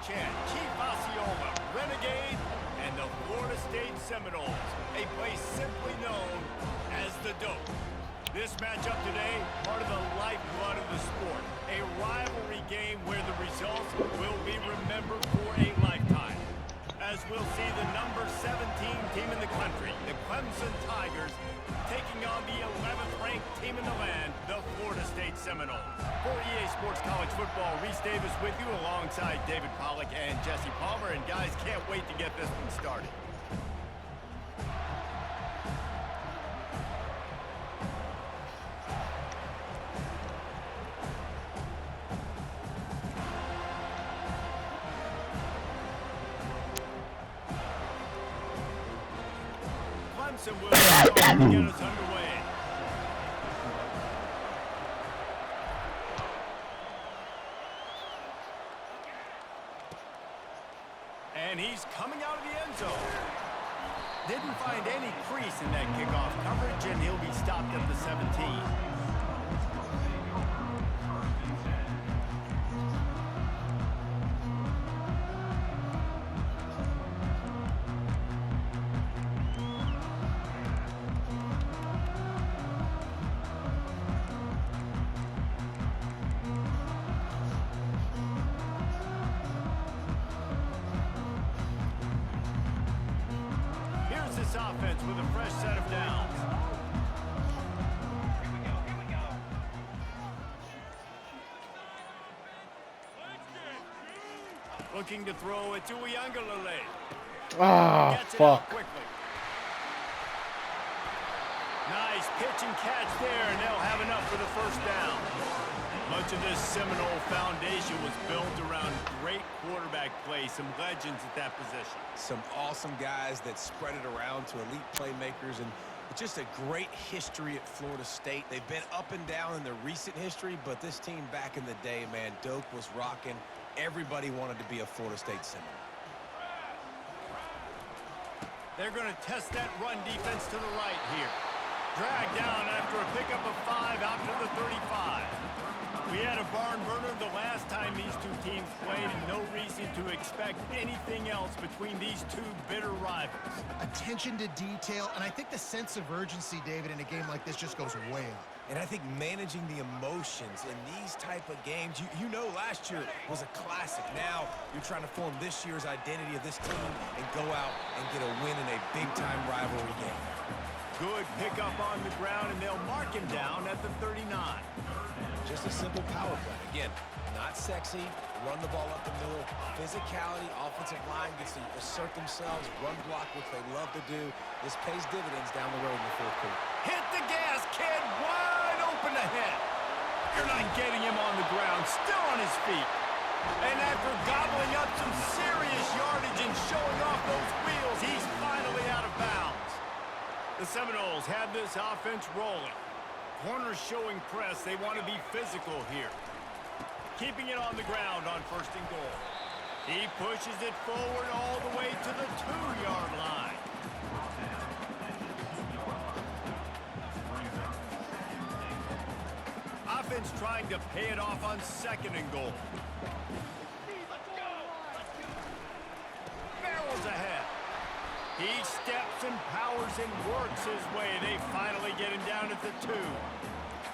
chant, Chief Osceola, Renegade, and the Florida State Seminoles, a place simply known as the Dope. This matchup today, part of the lifeblood of the sport, a rivalry game where the results will be remembered for a lifetime. As we'll see the number 17 team in the country, the Clemson Tigers, taking on the 11th ranked team in the land, the Florida State Seminoles. For EA Sports College Football, Reese Davis with you alongside David Pollack and Jesse Palmer. And guys, can't wait to get this one started. Clemson will start to get us underway. And he's coming out of the end zone. Didn't find any crease in that kickoff coverage, and he'll be stopped at the 17. This offense with a fresh set of downs. Looking to throw it to Uiagalelei. Ah, fuck. Nice pitch and catch there, and they'll have enough for the first down. Much of this Seminole foundation was built around great quarterback play, some legends at that position. Some awesome guys that spread it around to elite playmakers, and it's just a great history at Florida State. They've been up and down in the recent history, but this team back in the day, man, Doak was rocking. Everybody wanted to be a Florida State Seminole. They're going to test that run defense to the right here. Dragged down after a pickup of 5 out to the 35. We had a barn burner the last time these two teams played, and no reason to expect anything else between these two bitter rivals. Attention to detail, and I think the sense of urgency, David, in a game like this just goes way up. And I think managing the emotions in these type of games, you know last year was a classic. Now you're trying to form this year's identity of this team and go out and get a win in a big-time rivalry game. Good pickup on the ground, and they'll mark him down at the 39. Just a simple power play. Again, not sexy, run the ball up the middle, physicality, offensive line gets to assert themselves, run block, which they love to do. This pays dividends down the road in the fourth quarter. Hit the gas, kid, wide open ahead. You're not getting him on the ground, still on his feet. And after gobbling up some serious yardage and showing off those wheels, he's finally out of bounds. The Seminoles have this offense rolling. Corners showing press. They want to be physical here. Keeping it on the ground on 1st and goal. He pushes it forward all the way to the 2-yard line. Offense trying to pay it off on 2nd and goal. Barrels ahead. He steps and powers and works his way. They finally get him down at the 2.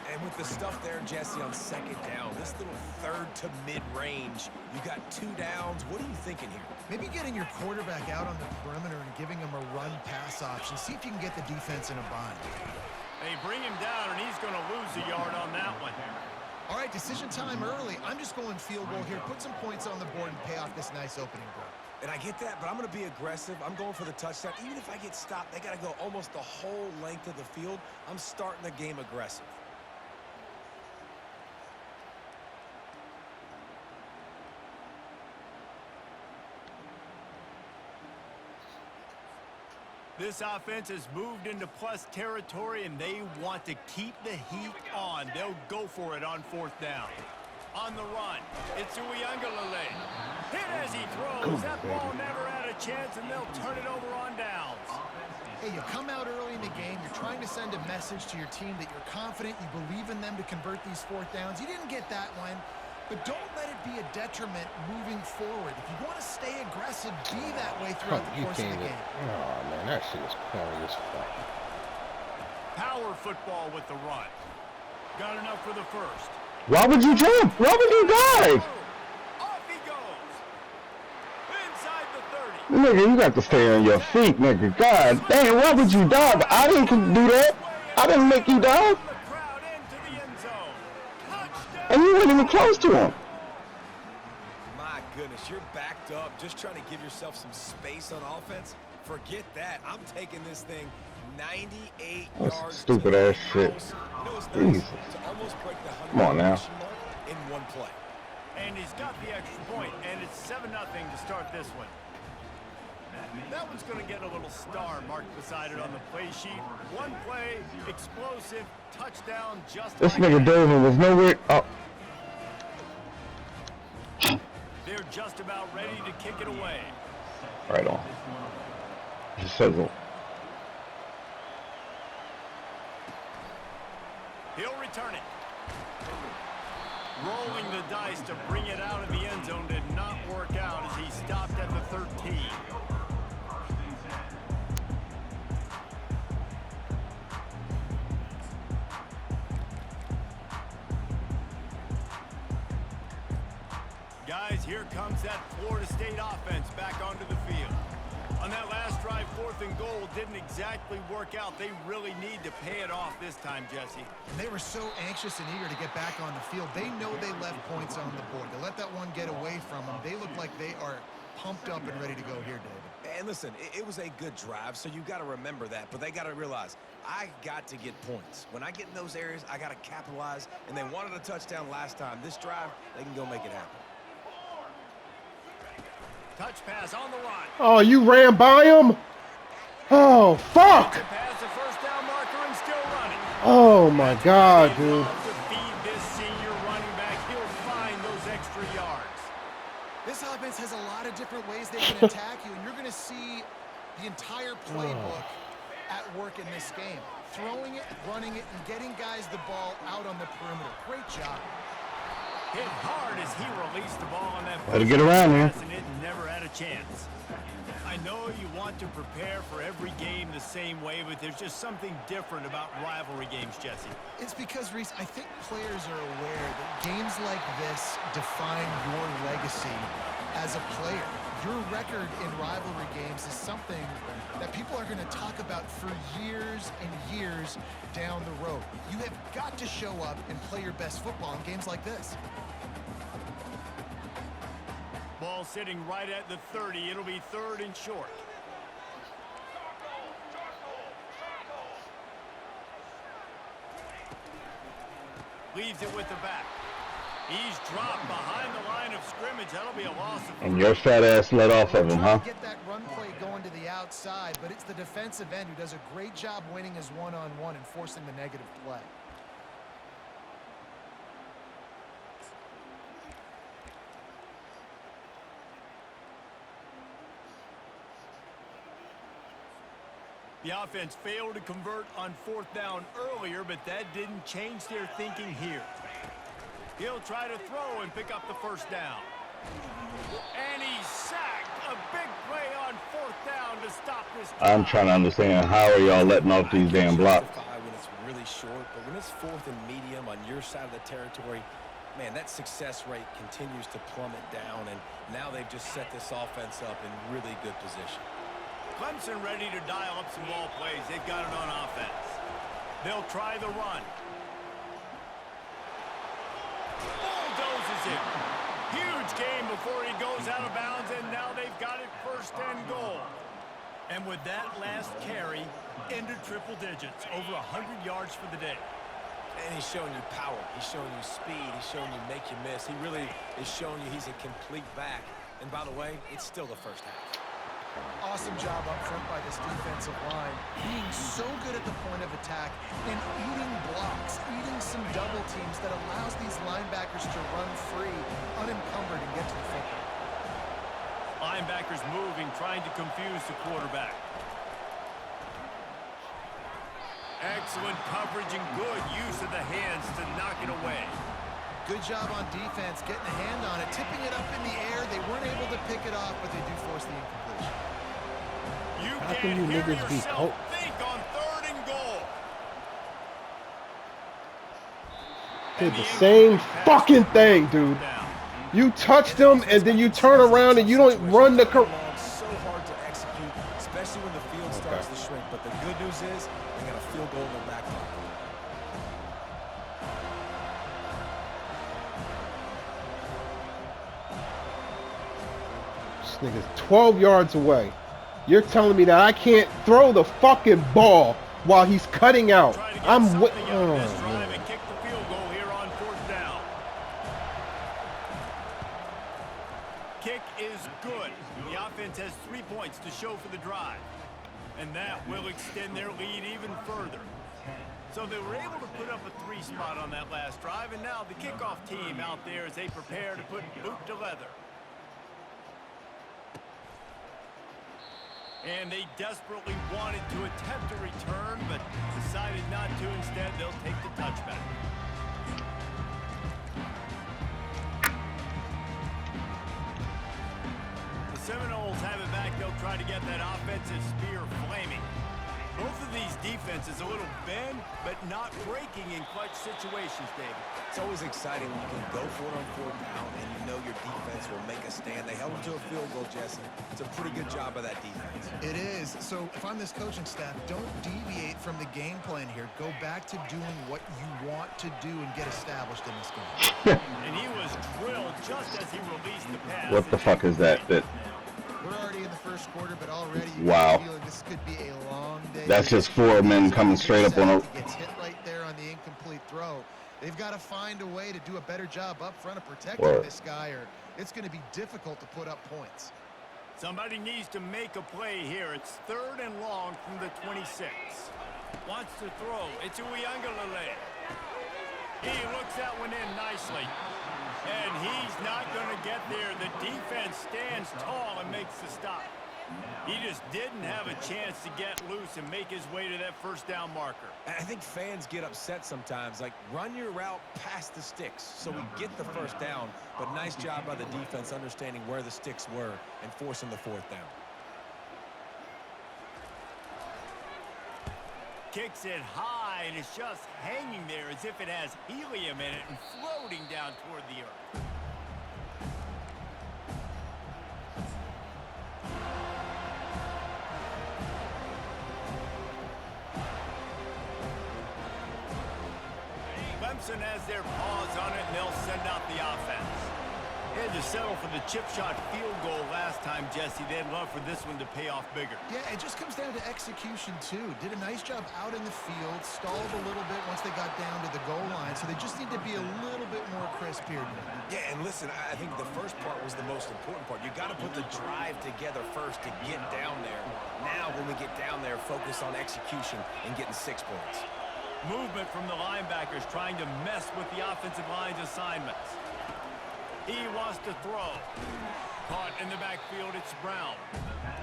And with the stuff there, Jesse, on 2nd down, this little 3rd to mid-range, you got 2 downs. What are you thinking here? Maybe getting your quarterback out on the perimeter and giving him a run-pass option. See if you can get the defense in a bind. They bring him down, and he's going to lose a yard on that one. All right, decision time early. I'm just going field goal here. Put some points on the board and pay off this nice opening drive. And I get that, but I'm going to be aggressive. I'm going for the touchdown. Even if I get stopped, they got to go almost the whole length of the field. I'm starting the game aggressive. This offense has moved into plus territory, and they want to keep the heat on. They'll go for it on 4th down. On the run, it's Uiagalelei. Hit as he throws. That ball never had a chance, and they'll turn it over on downs. Hey, you come out early in the game. You're trying to send a message to your team that you're confident, you believe in them to convert these 4th downs. You didn't get that one. but don't let it be a detriment moving forward. If you want to stay aggressive, be that way throughout the course of the game. Oh, man, that shit is corny as fuck. Power football with the run. Got enough for the first. Why would you jump? Why would you dive? Off he goes. Inside the 30. Nigga, you got to stay on your feet, nigga. God damn, why would you dive? I didn't do that. I didn't make you dive. The crowd into the end zone. Touchdown. And you weren't even close to him. My goodness, you're backed up, just trying to give yourself some space on offense. Forget that. I'm taking this thing 98 That's yards. stupid ass shit. You know, it's Jesus. nice to almost break the 100 Come on now. mark in one play. And he's got the extra point, and it's 7-0 to start this one. That one's going to get a little star marked beside it on the play sheet. One play, explosive, touchdown, just This like nigga that. Dover was nowhere. Oh, They're just about ready to kick it away. right on. Just sizzle. He'll return it. Rolling the dice to bring it out of the end zone did not work out as he stopped at the 13. Guys, here comes that Florida State offense back onto the field. On that last drive, 4th and goal didn't exactly work out. They really need to pay it off this time, Jesse. And they were so anxious and eager to get back on the field. They know they left points on the board. To let that one get away from them, they look like they are pumped up and ready to go here, David. And listen, it was a good drive, so you got to remember that. But they got to realize, I got to get points. When I get in those areas, I got to capitalize. And they wanted a touchdown last time. This drive, they can go make it happen. Touch pass on the run. Oh, you ran by him? Oh, fuck! To pass the first down marker and still running. Oh, my God, They dude. love to feed this senior running back. He'll find those extra yards. This offense has a lot of different ways they can attack you, and you're going to see the entire playbook at work in this game. Throwing it, running it, and getting guys the ball out on the perimeter. Great job. Hit hard as he released the ball on that Better get around here. pass, and it never had a chance. I know you want to prepare for every game the same way, but there's just something different about rivalry games, Jesse. It's because, Reese, I think players are aware that games like this define your legacy as a player. Your record in rivalry games is something that people are going to talk about for years and years down the road. You have got to show up and play your best football in games like this. Ball sitting right at the 30. It'll be 3rd and short. Leaves it with the back. He's dropped behind the line of scrimmage. That'll be a loss of And your fat ass let off of him, huh? Trying to get that run play going to the outside, but it's the defensive end who does a great job winning his one-on-one and forcing the negative play. The offense failed to convert on 4th down earlier, but that didn't change their thinking here. He'll try to throw and pick up the first down. And he's sacked. A big play on 4th down to stop this drive. I'm trying to understand how are y'all letting off these damn blocks. When it's really short, but when it's 4th and medium on your side of the territory, man, that success rate continues to plummet down, and now they've just set this offense up in really good position. Clemson ready to dial up some ball plays. They've got it on offense. They'll try the run. Bulldozes it. Huge game before he goes out of bounds, and now they've got it 1st and goal. And with that last carry, into triple digits, over 100 yards for the day. And he's showing you power. He's showing you speed. He's showing you make you miss. He really is showing you he's a complete back. And by the way, it's still the first half. Awesome job up front by this defensive line. Being so good at the point of attack and eating blocks, eating some double teams that allows these linebackers to run free, unencumbered, and get to the football. Linebackers moving, trying to confuse the quarterback. Excellent coverage and good use of the hands to knock it away. Good job on defense, getting a hand on it, tipping it up in the air. They weren't able to pick it off, but they do force the incompletion. How can you niggas be cold? Think on 3rd and goal. Did the same fucking thing, dude. You touch them and then you turn around and you don't run the So hard to execute, especially when the field starts to shrink. But the good news is they got a field goal in their back pocket. This nigga's 12 yards away. You're telling me that I can't throw the fucking ball while he's cutting out. I'm drive oh, and kick the field goal here on 4th down. Kick is good. The offense has 3 points to show for the drive. And that will extend their lead even further. So they were able to put up a 3 spot on that last drive, and now the kickoff team out there as they prepare to put boot to leather. And they desperately wanted to attempt a return, but decided not to. Instead, they'll take the touchback. The Seminoles have it back. They'll try to get that offensive spear flaming. Both of these defenses a little bend, but not breaking in clutch situations, David. It's always exciting when you can go for it on 4th down and you know your defense will make a stand. They held them to a field goal, Jesse. It's a pretty good job by that defense. It is. So if I'm this coaching staff, don't deviate from the game plan here. Go back to doing what you want to do and get established in this game. And he was drilled just as he released the pass. What the fuck is that? We're already in the first quarter, but already you Wow. feel like this could be a long day. That's just 4 men coming straight up on a... Gets hit right there on the incomplete throw. They've got to find a way to do a better job up front of protecting this guy, or it's going to be difficult to put up points. Somebody needs to make a play here. It's 3rd and long from the 26. Wants to throw. It's Uiagalelei. He looks that one in nicely. And he's not going to get there. The defense stands tall and makes the stop. He just didn't have a chance to get loose and make his way to that 1st down marker. I think fans get upset sometimes. Like, run your route past the sticks so we get the 1st down. But nice job by the defense understanding where the sticks were and forcing the 4th down. Kicks it high, and it's just hanging there as if it has helium in it and floating down toward the earth. Clemson has their paws on it, and they'll send out the offense. They had to settle for the chip shot field goal last time, Jesse. They'd love for this one to pay off bigger. Yeah, it just comes down to execution, too. Did a nice job out in the field, stalled a little bit once they got down to the goal line, so they just need to be a little bit more crisp here. Yeah, and listen, I think the first part was the most important part. You got to put the drive together first to get down there. Now, when we get down there, focus on execution and getting 6 points. Movement from the linebackers trying to mess with the offensive line's assignments. He wants to throw. Caught in the backfield, it's Brown.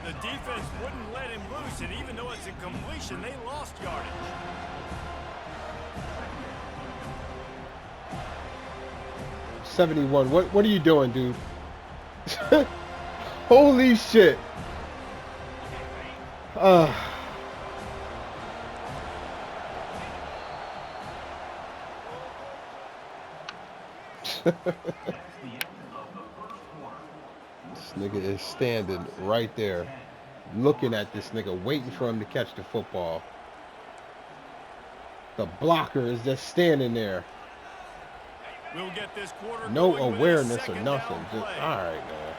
The defense wouldn't let him loose, and even though it's a completion, they lost yardage. '71. What are you doing, dude? Holy shit. This nigga is standing right there, looking at this nigga, waiting for him to catch the football. The blocker is just standing there. We'll get this quarter No going with a awareness or second nothing. down Just, play. all right, man.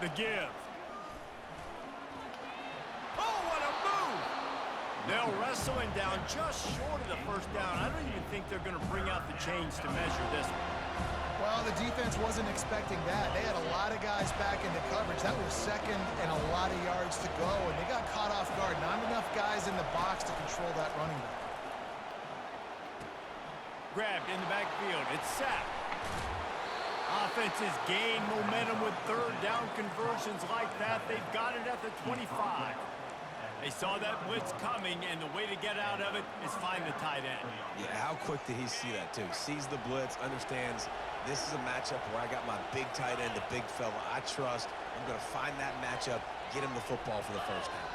The give. Oh, what a move! They'll wrestle him down just short of the 1st down. I don't even think they're going to bring out the chains to measure this one. Well, the defense wasn't expecting that. They had a lot of guys back into coverage. That was 2nd and a lot of yards to go, and they got caught off guard. Not enough guys in the box to control that running back. Grabbed in the backfield. It's sacked. Offenses gain momentum with 3rd down conversions like that. They've got it at the 25. They saw that blitz coming, and the way to get out of it is find the tight end. Yeah, how quick did he see that, too? Sees the blitz, understands this is a matchup where I got my big tight end, a big fella I trust. I'm going to find that matchup, get him the football for the first down.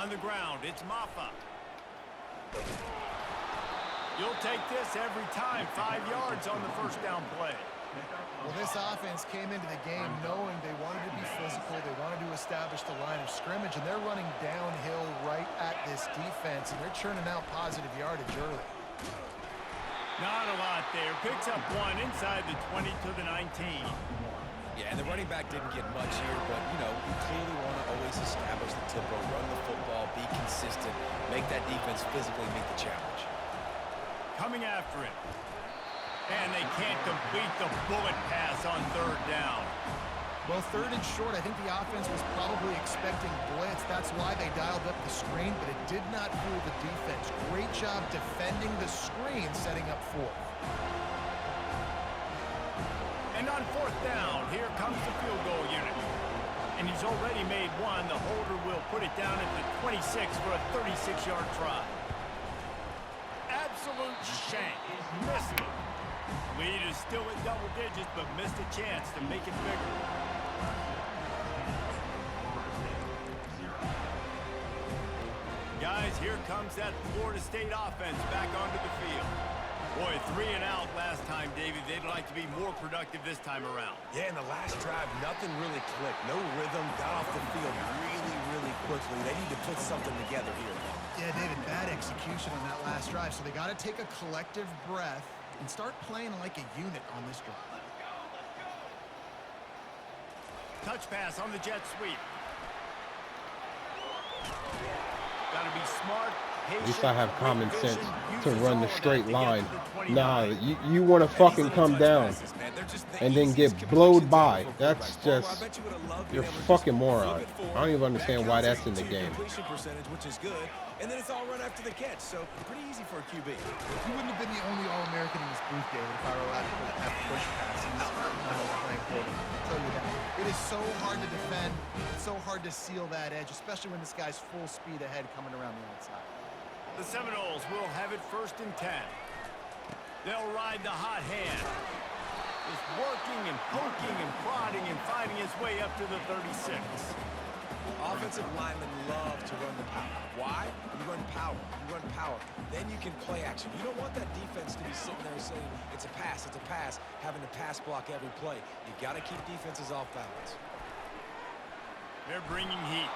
On the ground, it's Maffa. You'll take this every time. 5 yards on the first down play. Well, this offense came into the game knowing they wanted to be physical, they wanted to establish the line of scrimmage, and they're running downhill right at this defense, and they're churning out positive yardage early. Not a lot there. Picks up one inside the 20 to the 19. Yeah, and the running back didn't get much here, but, you know, you clearly want to always establish the tempo, run the football, be consistent, make that defense physically meet the challenge. Coming after him. And they can't complete the bullet pass on third down. Well, third and short, I think the offense was probably expecting blitz. That's why they dialed up the screen, but it did not fool the defense. Great job defending the screen, setting up fourth. And on fourth down, here comes the field goal unit. And he's already made one. The holder will put it down at the 26 for a 36-yard try. Absolute shank. Missed it. Lead is still at double digits, but missed a chance to make it bigger. Guys, here comes that Florida State offense back onto the field. Boy, 3 and out last time, Davey. They'd like to be more productive this time around. Yeah, in the last drive, nothing really clicked. No rhythm, got off the field really quickly. They need to put something together here. Yeah, David, bad execution on that last drive, so they got to take a collective breath and start playing like a unit on this drive. Touch pass on the jet sweep. Got to be smart, patient. At least I have common sense to Uses run all the of that straight to get line. to the 29. Nah, you want to fucking come down and then get blowed by. That's just, you're fucking moron. I don't even understand why that's in the game. Completion percentage, which is good, and then it's all run after the catch, so pretty easy for a QB. He wouldn't have been the only All-American in this booth, David, if I were allowed to put that push passes when I was playing for him. I'll tell you that. It is so hard to defend. It's so hard to seal that edge, especially when this guy's full speed ahead coming around the outside. The Seminoles will have it 1st and 10. They'll ride the hot hand. Just working and poking and prodding and finding his way up to the 36. Offensive linemen love to run the power. Why? You run power. You run power. Then you can play action. You don't want that defense to be sitting there saying, it's a pass, having to pass block every play. You got to keep defenses off balance. They're bringing heat.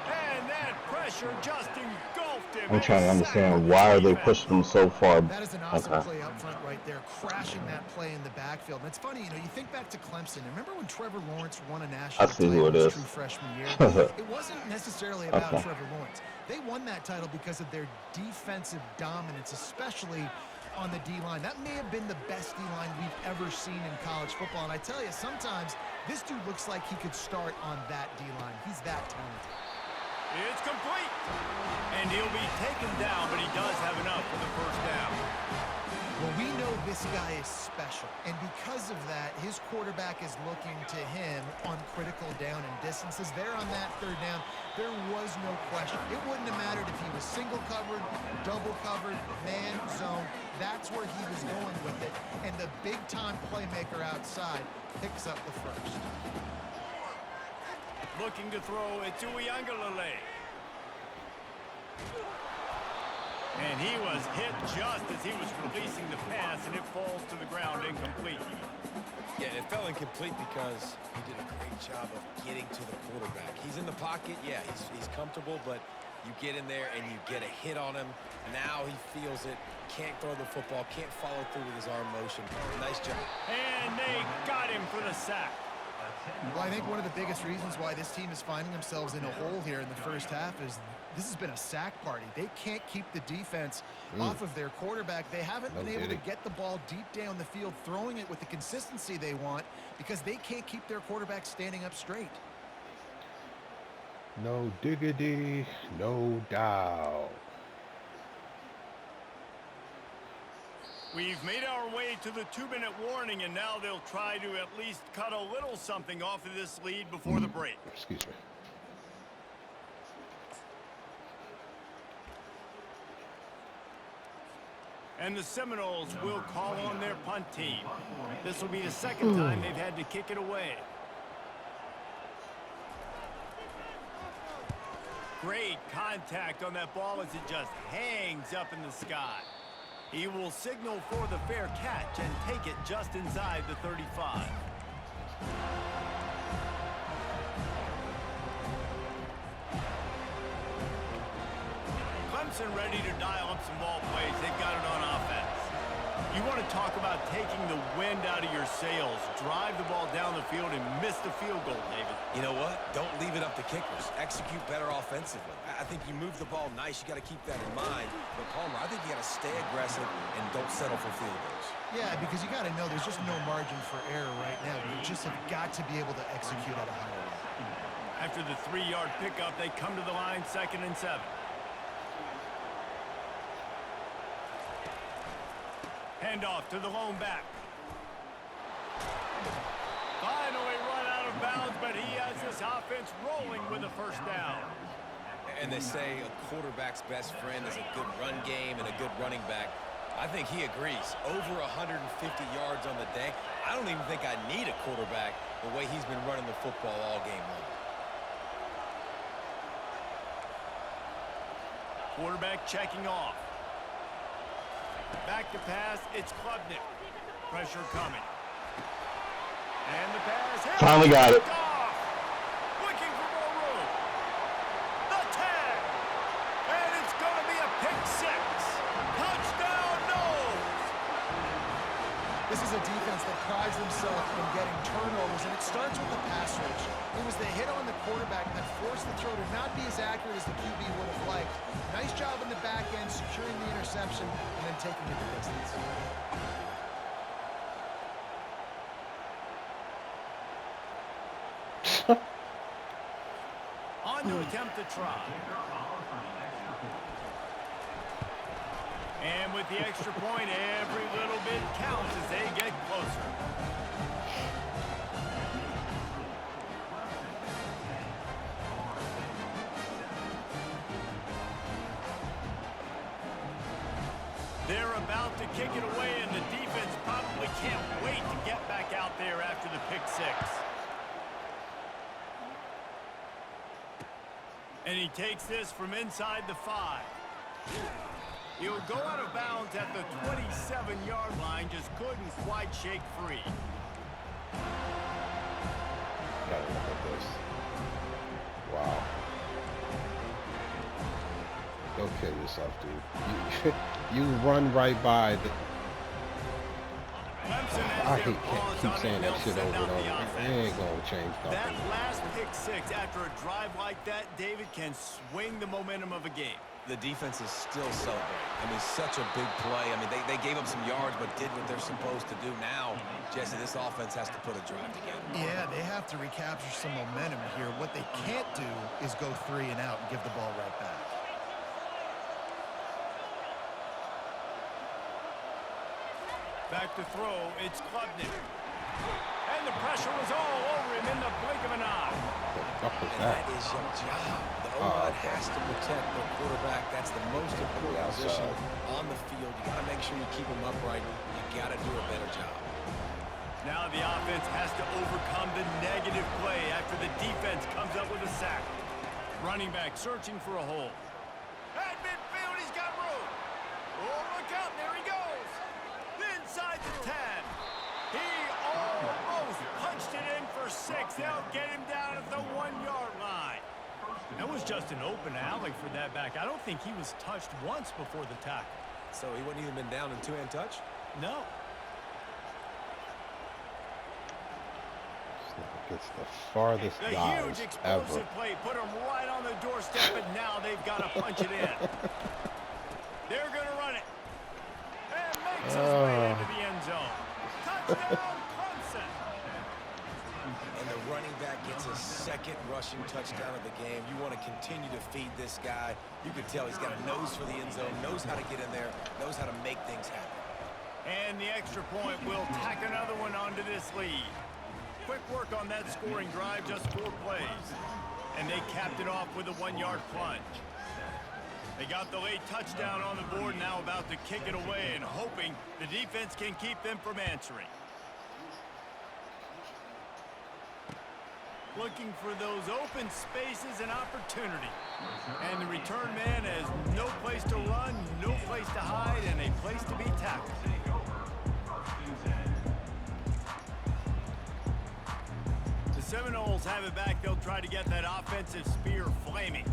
And that pressure just engulfed him. I'm trying to understand why they pushed them so far. That is an awesome play up front right there, crashing that play in the backfield. And it's funny, you know, you think back to Clemson. Remember when Trevor Lawrence won a national title his true freshman year? It wasn't necessarily about Trevor Lawrence. They won that title because of their defensive dominance, especially on the D-line. That may have been the best D-line we've ever seen in college football. And I tell you, sometimes this dude looks like he could start on that D-line. He's that talented. It's complete. And he'll be taken down, but he does have enough for the first down. Well, we know this guy is special, and because of that, his quarterback is looking to him on critical down and distances. There on that third down, there was no question. It wouldn't have mattered if he was single covered, double covered, man, zone. That's where he was going with it, and the big-time playmaker outside picks up the first. Looking to throw, it's Uiagalelei. And he was hit just as he was releasing the pass, and it falls to the ground incomplete. Yeah, it fell incomplete because he did a great job of getting to the quarterback. He's in the pocket, yeah, he's comfortable, but you get in there and you get a hit on him. Now he feels it, can't throw the football, can't follow through with his arm motion. Nice job. And they got him for the sack. Well, I think one of the biggest reasons why this team is finding themselves in a hole here in the first half is this has been a sack party. They can't keep the defense off of their quarterback. They haven't been able to get the ball deep down the field, throwing it with the consistency they want because they can't keep their quarterback standing up straight. No diggity, no doubt. We've made our way to the 2-minute warning, and now they'll try to at least cut a little something off of this lead before the break. Excuse me. And the Seminoles will call on their punt team. This will be the second time they've had to kick it away. Great contact on that ball as it just hangs up in the sky. He will signal for the fair catch and take it just inside the 35. Clemson ready to dial up some ball plays. They've got it on offense. You want to talk about taking the wind out of your sails. Drive the ball down the field and miss the field goal, David. You know what? Don't leave it up to kickers. Execute better offensively. I think you move the ball nice. You got to keep that in mind. But, Palmer, I think you got to stay aggressive and don't settle for field goals. Yeah, because you got to know there's just no margin for error right now. You just have got to be able to execute at a higher level. After the 3-yard pickup, they come to the line, 2nd and 7. Handoff to the lone back. Finally run out of bounds, but he has this offense rolling with a first down. And they say a quarterback's best friend is a good run game and a good running back. I think he agrees. Over 150 yards on the day. I don't even think I need a quarterback the way he's been running the football all game long. Quarterback checking off. Back to pass, it's Klubnik. Pressure coming. And the pass. Finally got it. Looking for more room. The tag. And it's going to be a pick 6. Touchdown, Noles. This is a defense that prides themselves in getting turnovers, and it starts with the pass rush. It was the hit on the quarterback that forced the throw to not be as accurate as the QB would have liked. Nice job in the back end, securing the interception, and then taking it the distance. On to attempt to try. And with the extra point, every little bit counts as they get closer. They're about to kick it away, and the defense probably can't wait to get back out there after the pick 6. And he takes this from inside the 5. He'll go out of bounds at the 27-yard line, just couldn't quite shake free. Gotta look at this. Wow. Go kill yourself, dude. You run right by the... I keep saying that shit over and over. It ain't gonna change nothing. That last pick 6 after a drive like that, David, can swing the momentum of a game. The defense is still celebrating. I mean, such a big play. I mean, they gave up some yards but did what they're supposed to do. Now, Jesse, this offense has to put a drive together. Yeah, they have to recapture some momentum here. What they can't do is go 3 and out and give the ball right back. Back to throw, it's Klubnik. And the pressure was all over him in the blink of an eye. What the fuck was And that? that is your job. The O-line has to protect the quarterback. That's the most important position on the field. You got to make sure you keep him upright. You got to do a better job. Now the offense has to overcome the negative play after the defense comes up with a sack. Running back searching for a hole. At midfield, he's got room. Oh, look out, there he goes. Inside the 10. He almost punched it in for 6. They'll get him down at the 1-yard line. That was just an open alley for that back. I don't think he was touched once before the tackle. So he wouldn't even been down in 2-hand touch? No. Gets the farthest The dives huge explosive ever. play put him right on the doorstep, and now they've got to punch it in. They're going to run it. And makes his way into the end zone. Touchdown, Clemson. And the running back gets his 2nd rushing touchdown of the game. You want to continue to feed this guy. You can tell he's got a nose for the end zone, knows how to get in there, knows how to make things happen. And the extra point will tack another one onto this lead. Quick work on that scoring drive, just 4 plays. And they capped it off with a 1-yard plunge. They got the late touchdown on the board, now about to kick it away and hoping the defense can keep them from answering. Looking for those open spaces and opportunity. And the return man has no place to run, no place to hide, and a place to be tackled. The Seminoles have it back. They'll try to get that offensive spear flaming.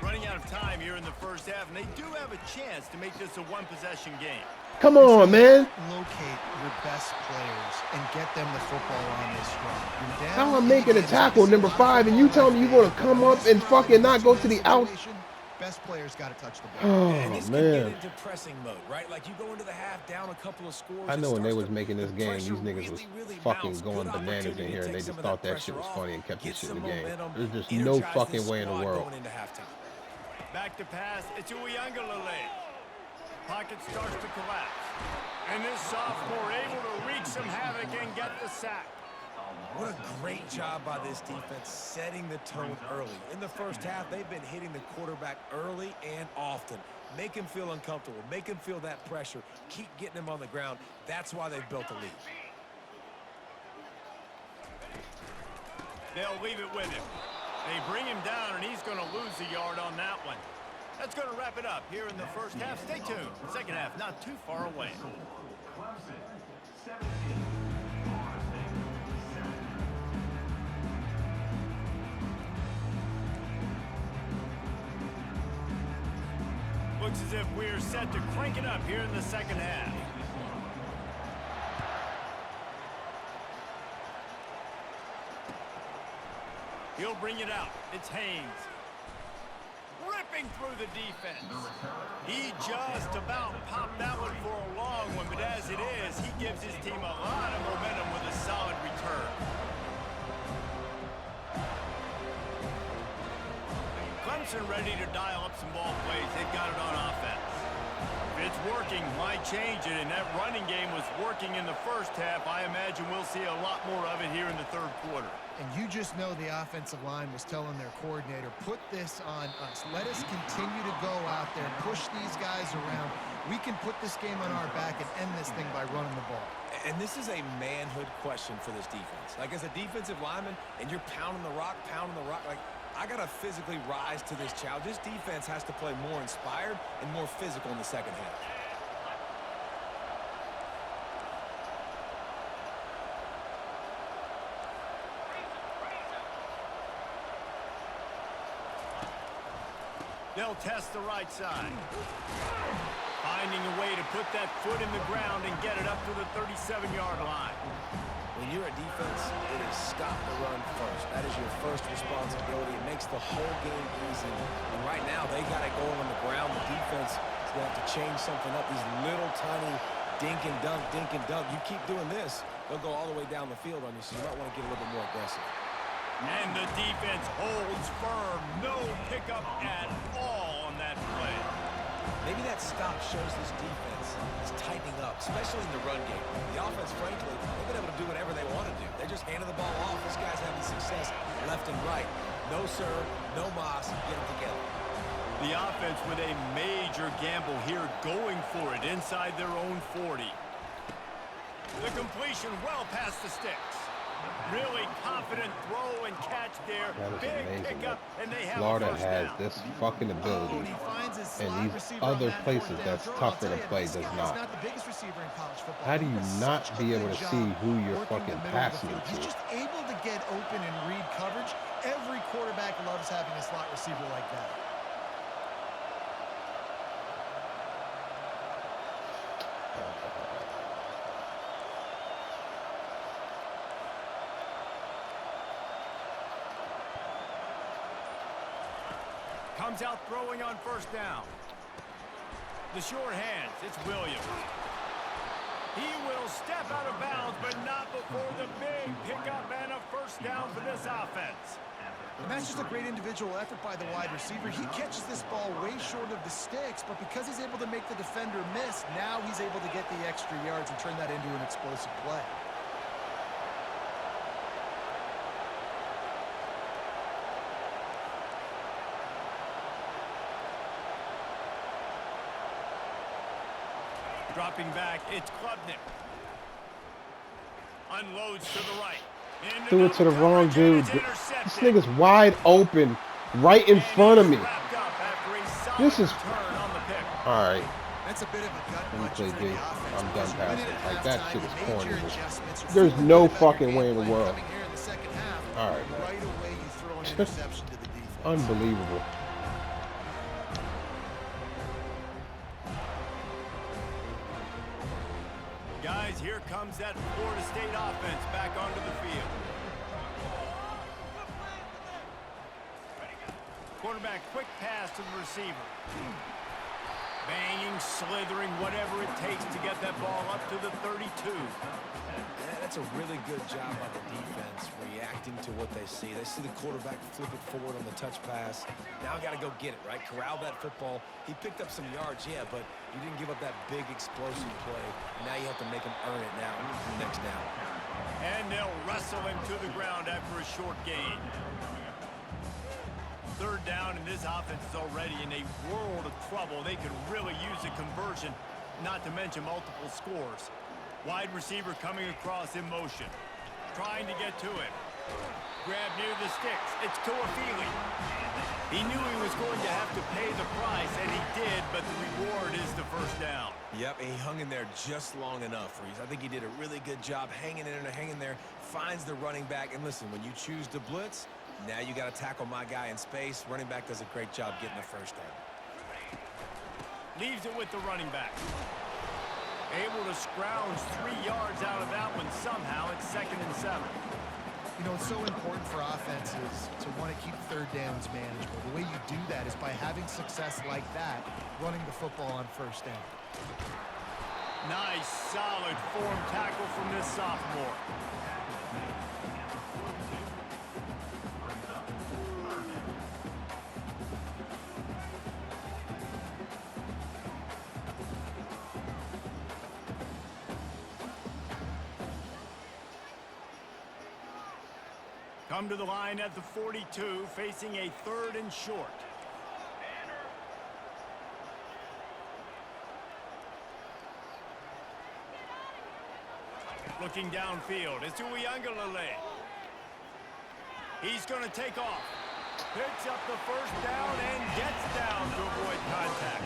Running out of time here in the first half, and they do have a chance to make this a one-possession game. Come on, man. Locate your best players and get them the football on this run. How I'm making a tackle, number 5, and you tell me you're going to come up and fucking not go to the out. Best players got to touch the ball. Oh, And this can man. get into pressing mode, right? Like you go into the half down a couple of scores. I know it when they starts was to- making this the game, these pressure niggas was really fucking mounts. going Good bananas in opportunity to here, and take they some just of thought that pressure shit was off, funny and kept get this shit in the some game. momentum, There's just energize no this fucking way in the squad world. going into halftime. Back to pass. It's Uiagalelei. Pocket starts to collapse. And this sophomore able to wreak some havoc and get the sack. What a great job by this defense setting the tone early. In the first half, they've been hitting the quarterback early and often. Make him feel uncomfortable. Make him feel that pressure. Keep getting him on the ground. That's why they've built a lead. They'll leave it with him. They bring him down, and he's going to lose a yard on that one. That's going to wrap it up here in the first half. Stay tuned. Second half not too far away. Looks as if we're set to crank it up here in the second half. He'll bring it out. It's Haynes. Ripping through the defense. He just about popped that one for a long one, but as it is, he gives his team a lot of momentum with a solid return. Clemson ready to dial up some ball plays. They've got it on offense. If it's working, why change it? And that running game was working in the first half. I imagine we'll see a lot more of it here in the third quarter. And you just know the offensive line was telling their coordinator, put this on us. Let us continue to go out there, push these guys around. We can put this game on our back and end this thing by running the ball. And this is a manhood question for this defense. Like, as a defensive lineman, and you're pounding the rock, like, I got to physically rise to this challenge. This defense has to play more inspired and more physical in the second half. They'll test the right side. Finding a way to put that foot in the ground and get it up to the 37-yard line. When you're a defense, it is stop the run first. That is your first responsibility. It makes the whole game easy. And right now, they got it going on the ground. The defense is going to have to change something up. These little tiny dink and dunk, dink and dunk. You keep doing this, they'll go all the way down the field on you, so you might want to get a little bit more aggressive. And the defense holds firm. No pickup at all on that play. Maybe that stop shows this defense is tightening up, especially in the run game. The offense, frankly, they've been able to do whatever they want to do. They just handed the ball off. This guy's having success left and right. No, sir, no mas, get it together. The offense with a major gamble here, going for it inside their own 40. The completion well past the sticks. Really confident throw and catch there. That is Big amazing. pickup, and they have Florida a first has down. this fucking ability, He finds his and slot these receiver on other that places fourth down that's throw. I'll tougher tell to you, play this does guy is not. not the biggest receiver in college football. How do He you does not such a be able good to job see who you're working fucking the middle of the passing field. He's to? just able to get open and read coverage. Every quarterback loves having a slot receiver like that. Comes out throwing on first down. The short hands, it's Williams. He will step out of bounds, but not before the big pickup and a first down for this offense. And that's just a great individual effort by the wide receiver. He catches this ball way short of the sticks, but because he's able to make the defender miss, now he's able to get the extra yards and turn that into an explosive play. Dropping back, it's Klubnik. Unloads to the right. Threw it to the wrong dude. This nigga's wide open, right in front of me. This is... Alright. That's a bit of a gut Let me punch play for D. the offense. I'm done passing. Like, that shit is corny. There's There's no fucking way in the world. Alright, man. Right away you throw an interception to the defense. Unbelievable. Guys, here comes that Florida State offense back onto the field. Quarterback, quick pass to the receiver. Banging, slithering, whatever it takes to get that ball up to the 32. Yeah, that's a really good job by the defense, reacting to what they see. They see the quarterback flip it forward on the touch pass. Now I got to go get it, right? Corral that football. He picked up some yards, yeah, but you didn't give up that big explosive play. Now you have to make him earn it now. Next down. And they'll wrestle him to the ground after a short gain. Third down, and this offense is already in a world of trouble. They could really use a conversion, not to mention multiple scores. Wide receiver coming across in motion. Trying to get to it. Grab near the sticks. It's Toafili. He knew he was going to have to pay the price, and he did, but the reward is the first down. Yep, and he hung in there just long enough, Reese. I think he did a really good job hanging there, finds the running back. And listen, when you choose to blitz, now you got to tackle my guy in space. Running back does a great job getting the first down. Leaves it with the running back. Able to scrounge 3 yards out of that one somehow. It's 2nd and 7. You know, it's so important for offenses to want to keep third downs manageable. The way you do that is by having success like that, running the football on first down. Nice, solid form tackle from this sophomore. Come to the line at the 42, facing a 3rd and short. Looking downfield, it's Uiagalelei. He's going to take off. Picks up the first down and gets down to avoid contact.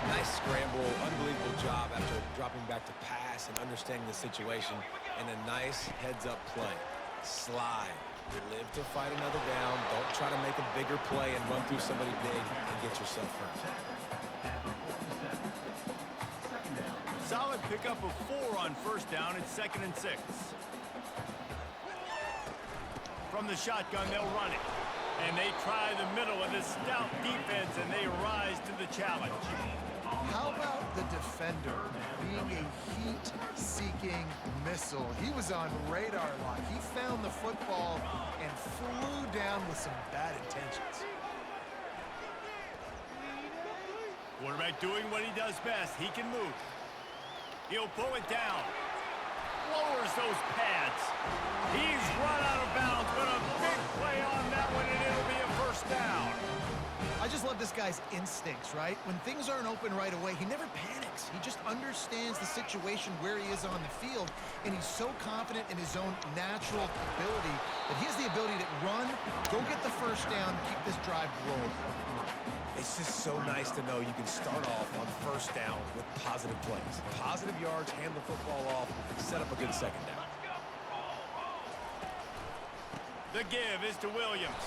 Nice scramble, unbelievable job after dropping back to pass and understanding the situation, and a nice heads-up play. Slide. Live to fight another down. Don't try to make a bigger play and run through somebody big and get yourself hurt. Solid pickup of 4 on first down. It's 2nd and 6. From the shotgun, they'll run it. And they try the middle of this stout defense, and they rise to the challenge. How about the defender being a heat-seeking missile? He was on radar lock. He found the football and flew down with some bad intentions. Quarterback doing what he does best. He can move. He'll pull it down. Lowers those pads. He's run out of bounds, but a big play on that one, and it'll be a first down. I just love this guy's instincts, right? When things aren't open right away, he never panics. He just understands the situation where he is on the field, and he's so confident in his own natural ability that he has the ability to run, go get the first down, keep this drive rolling. It's just so nice to know you can start off on first down with positive plays. Positive yards, hand the football off, set up a good second down. The give is to Williams.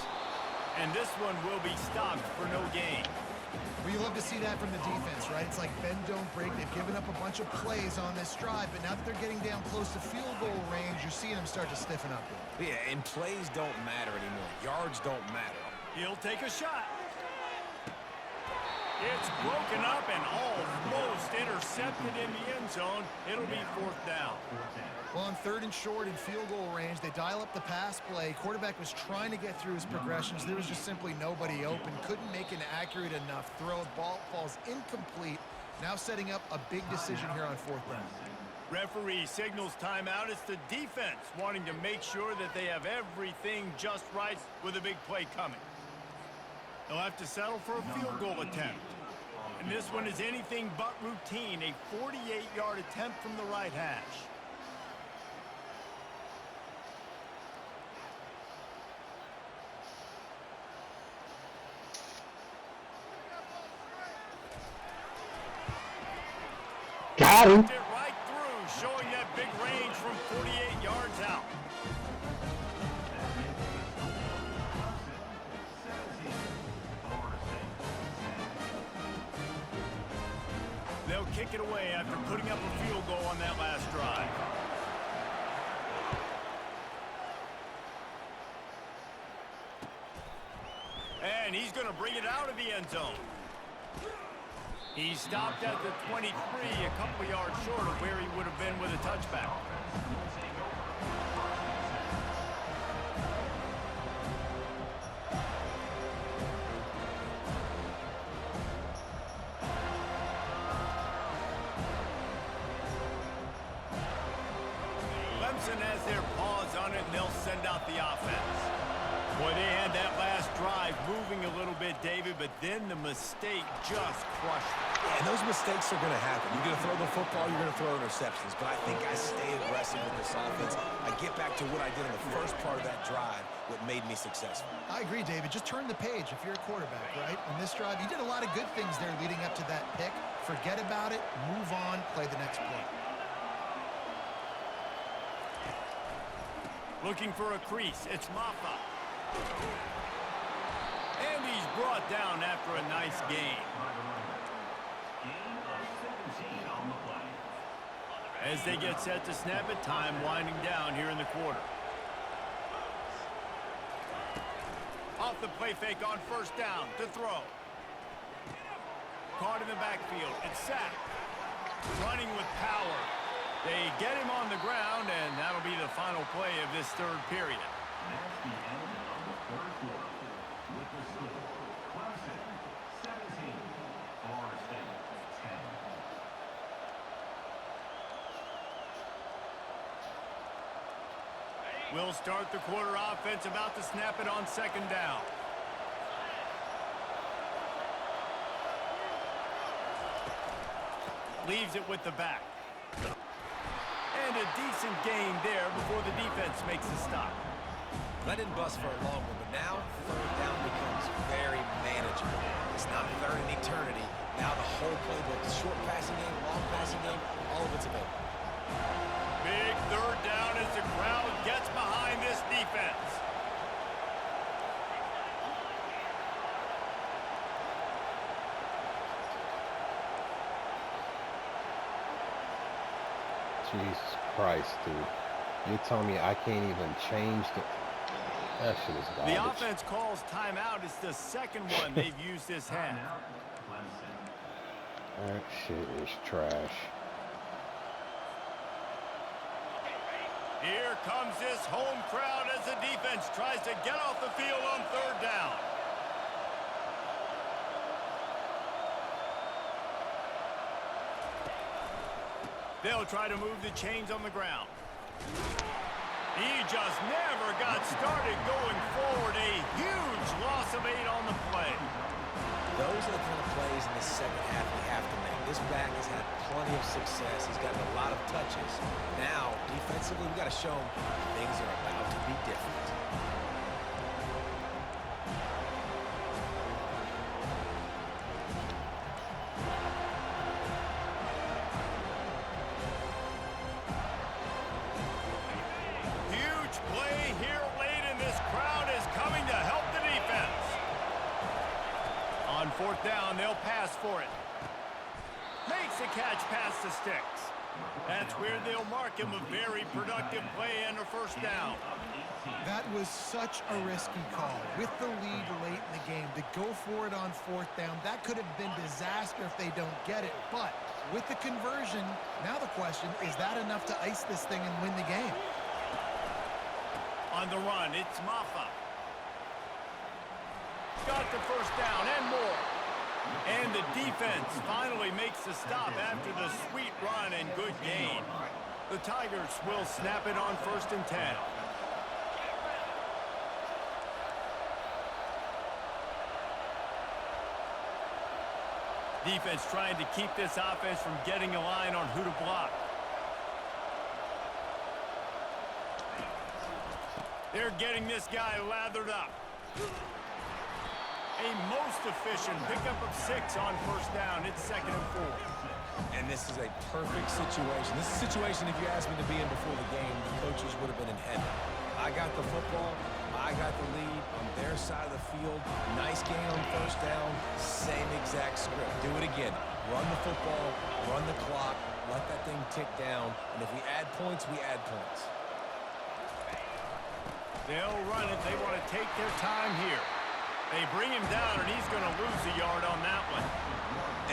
And this one will be stopped for no gain. Well, you love to see that from the defense, right? It's like bend, don't break. They've given up a bunch of plays on this drive, but now that they're getting down close to field goal range, you're seeing them start to stiffen up. Yeah, and plays don't matter anymore. Yards don't matter. He'll take a shot. It's broken up and almost intercepted in the end zone. It'll be 4th down. Well, on 3rd and short and field goal range, they dial up the pass play. Quarterback was trying to get through his progressions. There was just simply nobody open. Couldn't make an accurate enough throw. Ball falls incomplete. Now setting up a big decision here on 4th down. Referee signals timeout. It's the defense wanting to make sure that they have everything just right with a big play coming. They'll have to settle for a field goal attempt. And this one is anything but routine, a 48-yard attempt from the right hash. Got him. It right through, showing that big range from 48 yards out. They'll kick it away after putting up a field goal on that last drive. And he's going to bring it out of the end zone. He stopped at the 23, a couple of yards short of where he would have been with a touchback. Clemson has their paws on it, and they'll send out the offense. Boy, they had that last drive moving a little bit, David, but then the mistake just crushed them. Yeah, and those mistakes are going to happen. You're going to throw the football, you're going to throw interceptions. But I think I stay aggressive with this offense. I get back to what I did in the first part of that drive, what made me successful. I agree, David. Just turn the page if you're a quarterback, right? On this drive, you did a lot of good things there leading up to that pick. Forget about it, move on, play the next play. Looking for a crease, it's Maffa. And he's brought down after a nice gain. As they get set to snap it, time winding down here in the quarter. Off the play fake on first down to throw. Caught in the backfield. It's sacked. Running with power. They get him on the ground, and that'll be the final play of this third period. That's the end of the third quarter. With the score, Clemson 17, Florida State 10. We'll start the quarter offense, about to snap it on second down. Leaves it with the back. And a decent gain there before the defense makes the stop. That didn't bust for a long one, but now third down becomes very manageable. It's not third in eternity. Now the whole playbook, short passing game, long passing game, all of it's available. Big third down as the crowd gets behind this defense. Jesus Christ, dude. You're telling me I can't even change the... That shit is garbage. The offense calls timeout. It's the second one they've used this half. That shit is trash. Here comes this home crowd as the defense tries to get off the field on third down. They'll try to move the chains on the ground. He just never got started going forward. A huge loss of 8 on the play. Those are the kind of plays in the second half we have to make. This back has had plenty of success. He's gotten a lot of touches. Now, defensively, we've got to show him things are about to be different. Huge play here late, and this crowd is coming to help the defense. On fourth down, they'll pass for it. Makes the catch past the sticks. That's where they'll mark him a very productive play and a first down. That was such a risky call. With the lead late in the game, to go for it on fourth down, that could have been disaster if they don't get it. But with the conversion, now the question, is that enough to ice this thing and win the game? On the run, it's Maffa. Got the first down and more. And the defense finally makes the stop after the sweet run and good gain. The Tigers will snap it on first and 10. Defense trying to keep this offense from getting a line on who to block. They're getting this guy lathered up. A most efficient pickup of 6 on first down. It's 2nd and 4. And this is a perfect situation. This is a situation, if you asked me to be in before the game, the coaches would have been in heaven. I got the football. I got the lead on their side of the field. Nice gain on first down. Same exact script. Do it again. Run the football. Run the clock. Let that thing tick down. And if we add points, we add points. They'll run it. They want to take their time here. They bring him down, and he's going to lose a yard on that one.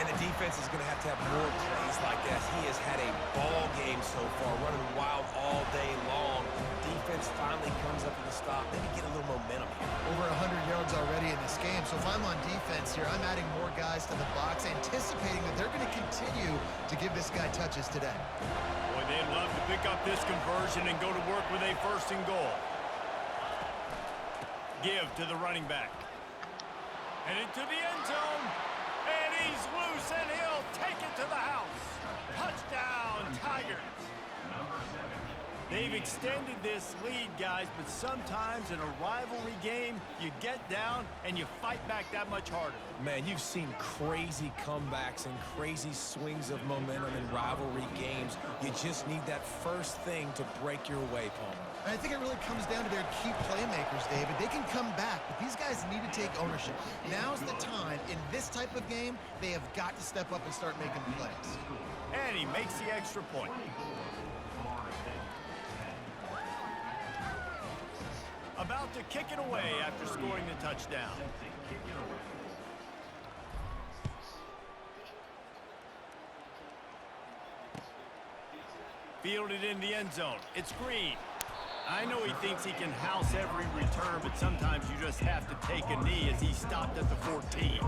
And the defense is going to have more plays like that. He has had a ball game so far, running wild all day long. Defense finally comes up with a stop. Maybe get a little momentum here. Over 100 yards already in this game. So if I'm on defense here, I'm adding more guys to the box, anticipating that they're going to continue to give this guy touches today. Boy, they'd love to pick up this conversion and go to work with a 1st and goal. Give to the running back. And into the end zone. And he's loose, and he'll take it to the house. Touchdown, Tigers. They've extended this lead, guys, but sometimes in a rivalry game, you get down and you fight back that much harder. Man, you've seen crazy comebacks and crazy swings of momentum in rivalry games. You just need that first thing to break your way, Palmer. And I think it really comes down to their key playmakers, David. They can come back, but these guys need to take ownership. Now's the time. In this type of game, they have got to step up and start making plays. And he makes the extra point. About to kick it away after scoring the touchdown. Fielded in the end zone. It's Green. I know he thinks he can house every return, but sometimes you just have to take a knee as he stopped at the 14.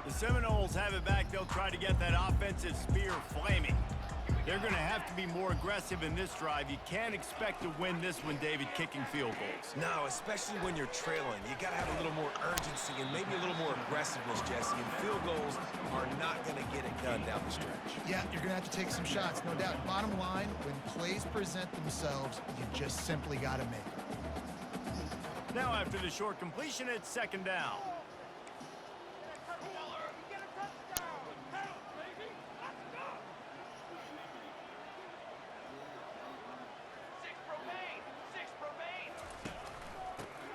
The Seminoles have it back. They'll try to get that offensive spear flaming. They're going to have to be more aggressive in this drive. You can't expect to win this one, David, kicking field goals. No, especially when you're trailing. You got to have a little more urgency and maybe a little more aggressiveness, Jesse. And field goals are not going to get it done down the stretch. Yeah, you're going to have to take some shots, no doubt. Bottom line, when plays present themselves, you just simply got to make them. Now after the short completion, it's 2nd down.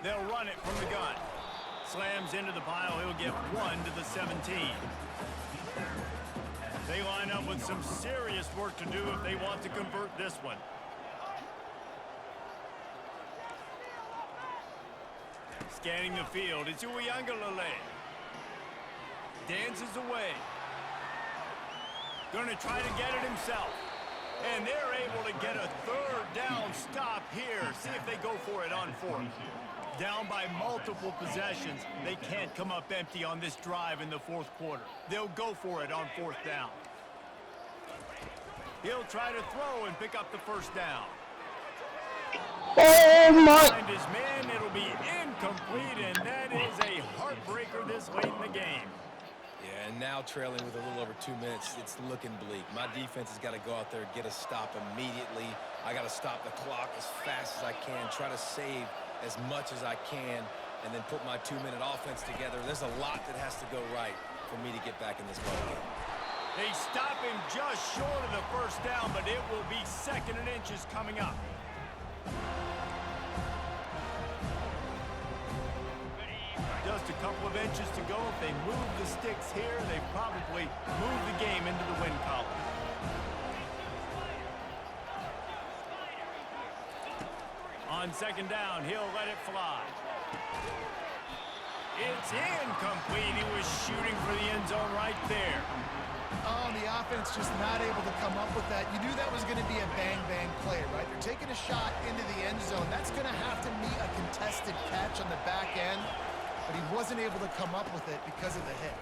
They'll run it from the gun. Slams into the pile. He'll get 1 to the 17. They line up with some serious work to do if they want to convert this one. Scanning the field. It's Uiagalelei. Dances away. Going to try to get it himself. And they're able to get a 3rd down stop here. See if they go for it on 4th. Down by multiple possessions. They can't come up empty on this drive in the 4th quarter. They'll go for it on 4th down. He'll try to throw and pick up the 1st down. Oh my! Find his man. It'll be incomplete, and that is a heartbreaker this late in the game. Yeah, and now trailing with a little over 2 minutes, it's looking bleak. My defense has got to go out there and get a stop immediately. I got to stop the clock as fast as I can, try to save as much as I can, and then put my 2-minute offense together. There's a lot that has to go right for me to get back in this ball game. They stop him just short of the 1st down, but it will be 2nd and inches coming up. Just a couple of inches to go. If they move the sticks here, they probably move the game into the win column. On 2nd down, he'll let it fly. It's incomplete. He was shooting for the end zone right there. Oh, the offense just not able to come up with that. You knew that was going to be a bang-bang play, right? They're taking a shot into the end zone. That's going to have to meet a contested catch on the back end, but he wasn't able to come up with it because of the hit.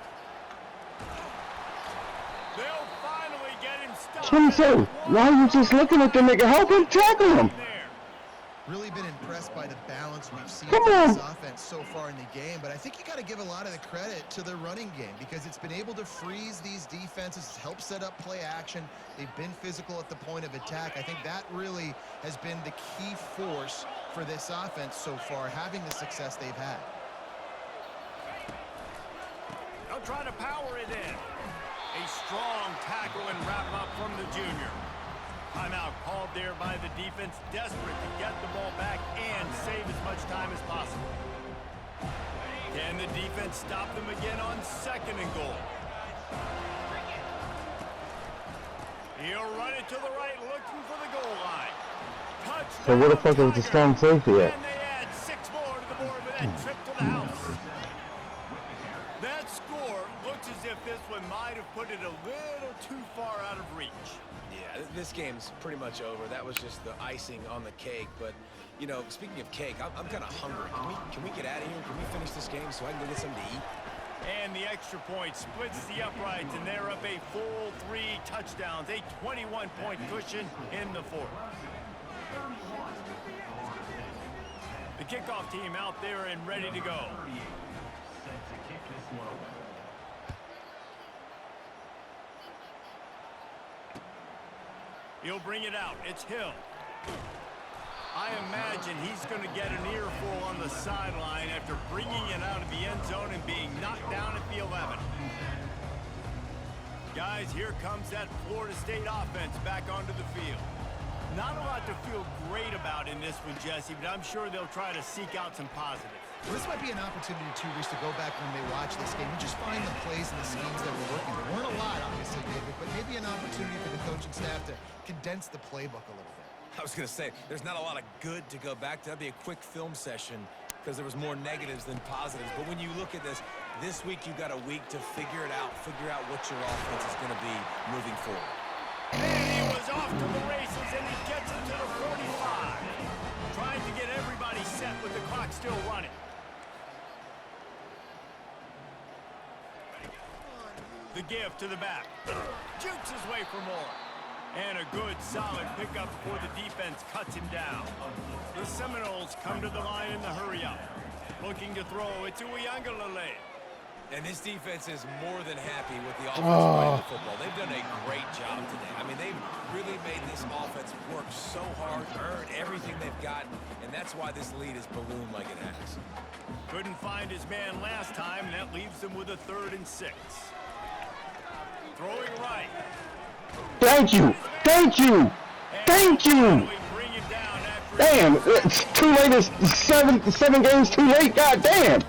They'll finally get him stopped. Kim, why are you just looking at the nigga? Help him tackle him. Really been impressed by by the balance we've seen Come from on. this offense so far in the game, but I think you got to give a lot of the credit to their running game because it's been able to freeze these defenses, help set up play action. They've been physical at the point of attack. I think that really has been the key force for this offense so far, having the success they've had. They'll try to power it in. A strong tackle and wrap up from the junior. Timeout called there by the defense, desperate to get the ball back and save as much time as possible. Can the defense stop them again on 2nd and goal? He'll run it to the right, looking for the goal line. Touchdown, So where the fuck is the strong safety at? and they add 6 more to the board with that trip to the house. That score looks as if this one might have put it a little too far out of reach. Yeah, this game's pretty much over. That was just the icing on the cake. But, you know, speaking of cake, I'm kind of hungry. Can we get out of here? Can we finish this game so I can go get something to eat? And the extra point splits the uprights, and they're up a full 3 touchdowns, a 21-point cushion in the 4th. The kickoff team out there and ready to go. Set to kick this one away. He'll bring it out. It's Hill. I imagine he's going to get an earful on the sideline after bringing it out of the end zone and being knocked down at the 11. Guys, here comes that Florida State offense back onto the field. Not a lot to feel great about in this one, Jesse, but I'm sure they'll try to seek out some positives. Well, this might be an opportunity, too, Reese, to go back when they watch this game and just find the plays and the schemes that were working. There weren't a lot, obviously, David, but maybe an opportunity for the coaching staff to condense the playbook a little bit. I was going to say, there's not a lot of good to go back to. That'd be a quick film session because there was more negatives than positives. But when you look at this week you've got a week to figure it out, figure out what your offense is going to be moving forward. And he was off to the races, and he gets it to the 45. Trying to get everybody set with the clock still running. The give to the back. Jukes his way for more. And a good, solid pickup before the defense cuts him down. The Seminoles come to the line in the hurry-up. Looking to throw, it's Uiagalelei. And this defense is more than happy with the offense playing the football. They've done a great job today. I mean, they've really made this offense work so hard, earn everything they've gotten, and that's why this lead is ballooned like it has. Couldn't find his man last time, and that leaves them with a 3rd and 6. Throwing right. Thank you. Thank you. Thank you. Bring him down after Damn, it's too late. It's seven games too late. God damn.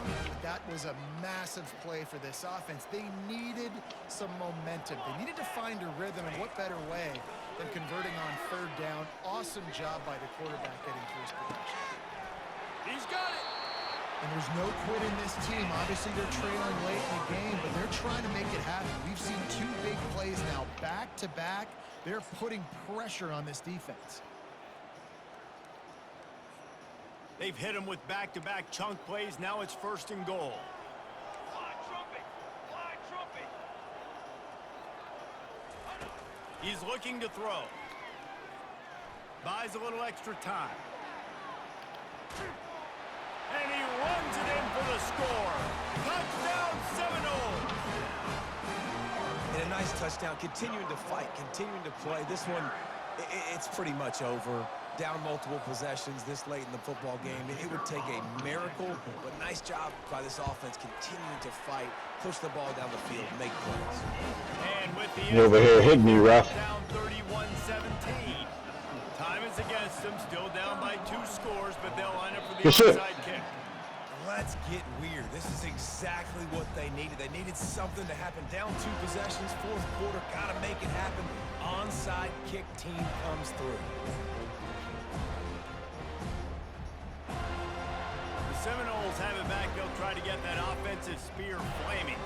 That was a massive play for this offense. They needed some momentum. They needed to find a rhythm, and what better way than converting on 3rd down. Awesome job by the quarterback getting first possession. He's got it. And there's no quit in this team. Obviously, they're trailing late in the game, but they're trying to make it happen. We've seen 2 big plays now, back-to-back. They're putting pressure on this defense. They've hit him with back-to-back chunk plays. Now it's 1st and goal. He's looking to throw. Buys a little extra time. And he runs it in for the score. Touchdown, Seminoles! And a nice touchdown, continuing to fight, continuing to play. This one, it's pretty much over. Down multiple possessions this late in the football game. It would take a miracle, but nice job by this offense continuing to fight, push the ball down the field, make plays. And with the You over here hitting me, ref. down 31-17. Time is against them, still down by 2 scores, but they'll line up for the Good shit. onside kick. Let's get weird. This is exactly what they needed. They needed something to happen. Down 2 possessions, 4th quarter, gotta make it happen. Onside kick team comes through. The Seminoles have it back. They'll try to get that offensive spear flaming.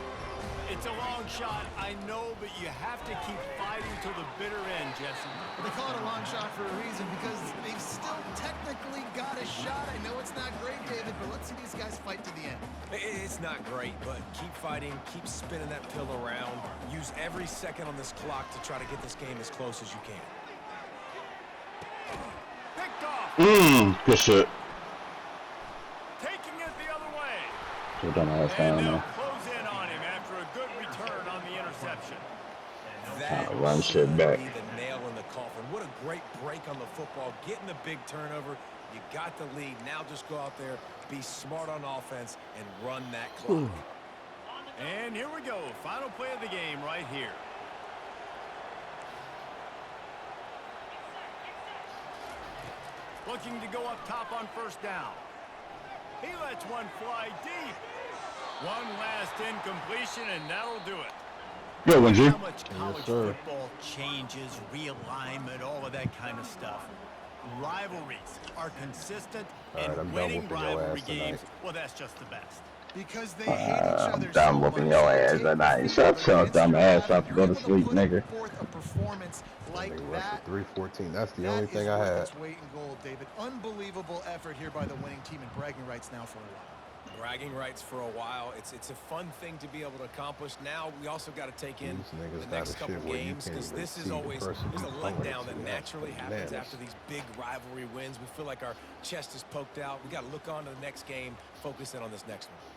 It's a long shot, I know, but you have to keep fighting till the bitter end, Jesse. Well, they call it a long shot for a reason because they've still technically got a shot. I know it's not great, David, but let's see these guys fight to the end. It's not great, but keep fighting, keep spinning that pill around. Use every second on this clock to try to get this game as close as you can. Picked off. Good shit. So don't ask And down they'll there. close in on him after a good return on the interception. That Run shit should back. be the nail in the coffin. What a great break on the football. Getting the big turnover. You got the lead. Now just go out there, be smart on offense, and run that clock. And here we go. Final play of the game right here. Looking to go up top on first down. He lets one fly deep. One last incompletion, and that'll do it. Good one, G. How much college sir. football changes, realignment, all of that kind of stuff. Rivalries are consistent, All right, and I'm done winning whooping your rivalry ass tonight. games, well, that's just the best. Because they hate each other I'm so whooping much, your they ass take tonight. the Shut field your against dumb your ass body. up. You're Go to able sleep, put nigga. forth a performance like They rushed that. for 314. That's the That only is thing I worth had. its weight in gold, David. Unbelievable effort here by the winning team and bragging rights now for a while. Bragging rights for a while. It's a fun thing to be able to accomplish. Now we also got to take in These niggas the got next a couple shit where you games can't because even this see is the always person there's a you're throwing it letdown to. that That's naturally happens bananas. after these big rivalry wins. We feel like our chest is poked out. We got to look on to the next game, focus in on this next one.